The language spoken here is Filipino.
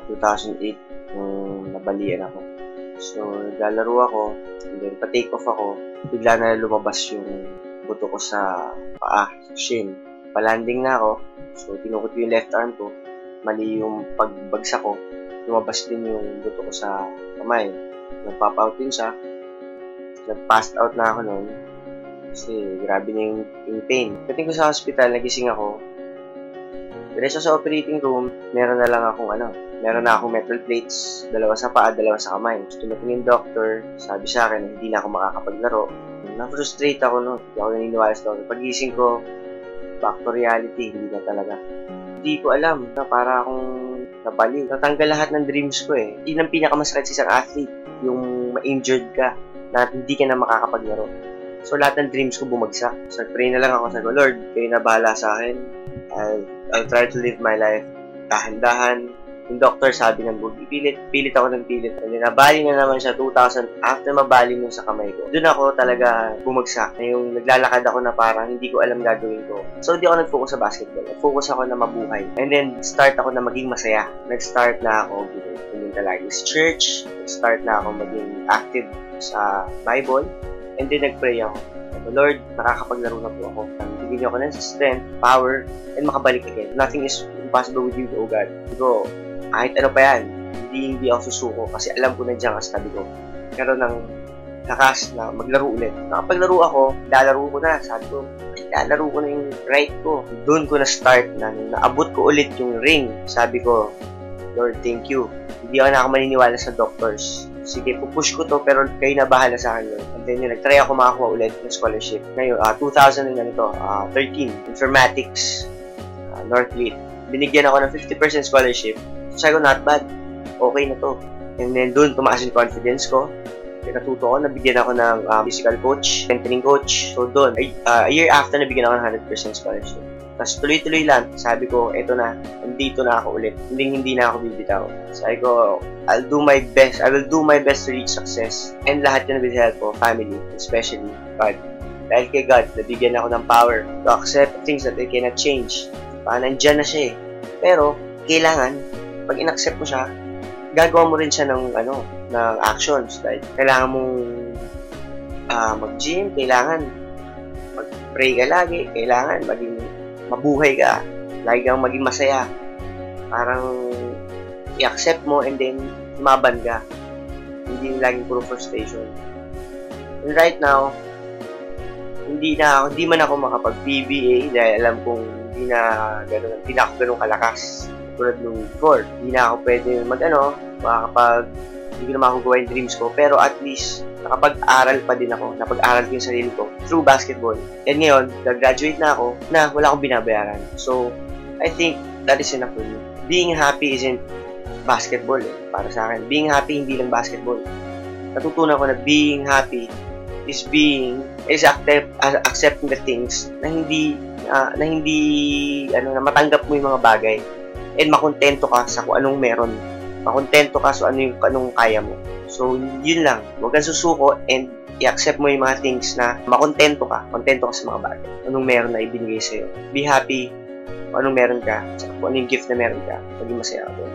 2008, nung nabalian ako. So, naglalaro ako, and then pa-take off ako, bigla na lumabas yung buto ko sa paa, sa shin. Palanding na ako, so tinukot ko yung left arm ko, mali yung pagbagsak ko, lumabas din yung buto ko sa kamay. Nag-pop out din siya, nag-passed out na ako noon, kasi grabe na yung pain. Pagdating ko sa hospital, nagising ako, diretso sa operating room, meron na akong metal plates, dalawa sa paa, dalawa sa kamay. Tumating yung doctor, sabi sa akin na hindi na ako makakapaglaro. Na-frustrate ako noon, hindi ako naniniwala sa doctor. Pagising ko, back to reality, hindi na talaga. Hindi ko alam na para akong nabaliw. Natanggal lahat ng dreams ko eh. Yun ang pinakamasakit sa isang athlete, yung ma-injured ka, na hindi ka na makakapaglaro. So lahat ng dreams ko bumagsak. So pray na lang ako sa Lord, kayo na bahala sa akin. I'll try to live my life dahan-dahan. Yung doctor sabi ng bugi, pilit ako ng pilit. And then, nabali na naman siya 2000. After mabali mo sa kamay ko, doon ako talaga bumagsak. Na yung naglalakad ako na parang hindi ko alam gagawin ko. So, di ako nag-focus sa basketball. Nag-focus ako na mabuhay. And then, start ako na maging masaya. Nag-start na ako pumunta lagi sa church. Nag-start na ako maging active sa Bible. And then, nag-pray ako. Lord, nakakapaglaro na po ako. Bigyan niyo ako ng strength, power, and makabalik again. Nothing is impossible with you, oh God. Digo, kahit ano pa yan, hindi ako susuko kasi alam ko na dyan kasi sabi ko. Pero ng lakas na maglaro ulit. Nakapaglaro ako, lalaro ko na. Sabi ko, lalaro ko na yung right ko. Doon ko na-start na naabot ko ulit yung ring. Sabi ko, Lord, thank you. Hindi ako maniniwala sa doctors. Sige, pupush ko to pero kayo na bahala sa akin yun. And then yun, nag-try ako makakuha ulit ng scholarship. Ngayon, 2013, Informatics, Northleaf. Binigyan ako ng 50% scholarship. Sabi ko, not bad. Okay na to. And then doon, tumaas yung confidence ko. Natuto ko, nabigyan ako ng physical coach, mentoring coach. So doon, a year after, nabigyan ako ng 100% scholarship. Tapos tuloy-tuloy lang, sabi ko, eto na, nandito na ako ulit. Hindi na ako bibitaw. Sabi ko, I will do my best to reach success. And lahat yun with help of family, especially God. Dahil kay God, nabigyan ako ng power to accept things that I cannot change. Nandyan na siya eh. Pero, kailangan, pag in-accept mo siya, gagawa mo rin siya ng actions. Like, kailangan mong mag-gym, kailangan mag-pray ka lagi, kailangan maging mabuhay ka, lagi kang maging masaya. Parang i-accept mo and then lumaban ka. Hindi laging puro frustration. And right now, hindi man ako makapag-PBA dahil alam kong hindi na ako ganun kalakas tulad nung before. Hindi na ako pwede hindi ko na makugawa yung dreams ko. Pero at least, nakapag-aral pa din ako. Napag-aral ko yung sarili ko through basketball. And ngayon, nag-graduate na ako na wala akong binabayaran. So, I think that is enough for me. Being happy isn't basketball para sa akin. Being happy hindi lang basketball. Natutunan ko na being happy is accepting the things na matanggap mo yung mga bagay and makontento ka sa kung anong meron. Makontento ka sa anong kaya mo. So, yun lang. Huwag kang susuko and i-accept mo yung mga things na makontento ka. Kontento ka sa mga bagay. Anong meron na ibinigay sa'yo. Be happy kung anong meron ka. Kung anong gift na meron ka. Maging masaya ka doon.